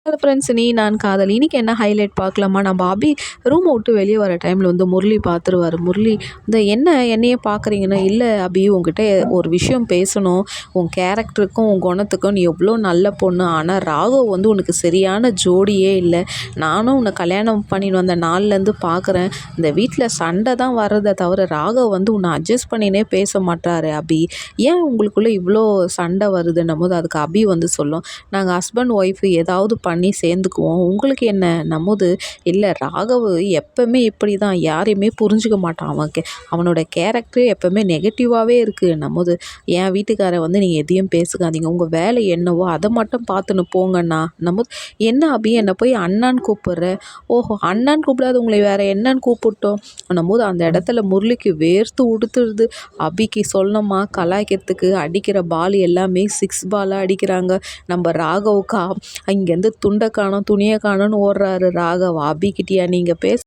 Hello friends, நீ நான் காதல் இன்னைக்கு என்ன ஹைலைட் பார்க்கலாமா? நம்ம அபி ரூமை விட்டு வெளியே வர டைமில் முரளி பார்த்துருவாரு. முரளி என்ன என்னையே பார்க்குறீங்கன்னா, இல்லை அபி உங்ககிட்ட ஒரு விஷயம் பேசணும். உன் கேரக்டருக்கும் உன் குணத்துக்கும் நீ எவ்வளோ நல்ல பொண்ணு. ஆனால் ராகவ் உனக்கு சரியான ஜோடியே இல்லை. நானும் உன்னை கல்யாணம் பண்ணிட்டு வந்த நாள்லேருந்து பார்க்குறேன். இந்த வீட்டில் சண்டை தான் வர்றதை தவிர ராகவ் உன்னை அட்ஜஸ்ட் பண்ணினே பேச மாட்டாரு அபி. ஏன் உங்களுக்குள்ளே இவ்வளோ சண்டை வருதுன்னும் போது அதுக்கு அபி சொல்லும், நாங்கள் ஹஸ்பண்ட் ஒய்ஃபு ஏதாவது பண்ணி சேர்ந்துக்குவோம், உங்களுக்கு என்ன நம்மது. இல்லை ராகவ் எப்பவுமே இப்படி தான், யாரையுமே புரிஞ்சுக்க மாட்டான். அவனோட கேரக்டர் எப்பவுமே நெகட்டிவாகவே இருக்குது நம்மது. என் வீட்டுக்காரை நீங்கள் எதையும் பேசுகாதீங்க, உங்கள் வேலை என்னவோ அதை மட்டும் பார்த்துன்னு போங்கண்ணா. என்ன அபி என்னை போய் அண்ணான்னு கூப்பிட்ற? ஓஹோ, அண்ணான்னு கூப்பிடாது உங்களை வேற என்னன்னு கூப்பிட்டோம் நம்மோது அந்த இடத்துல முரளிக்கு வேர்த்து உடுத்துடுது. அபிக்கு சொல்லணுமா, கலாய்க்கிறதுக்கு அடிக்கிற பால் எல்லாமே 6 பாலாக அடிக்கிறாங்க. நம்ம ராகவுக்கா இங்கேருந்து துண்டை காணோம் துணியை காணோன்னு ஓடுறாரு ராகவ். அபிக்கிட்டியா நீங்கள்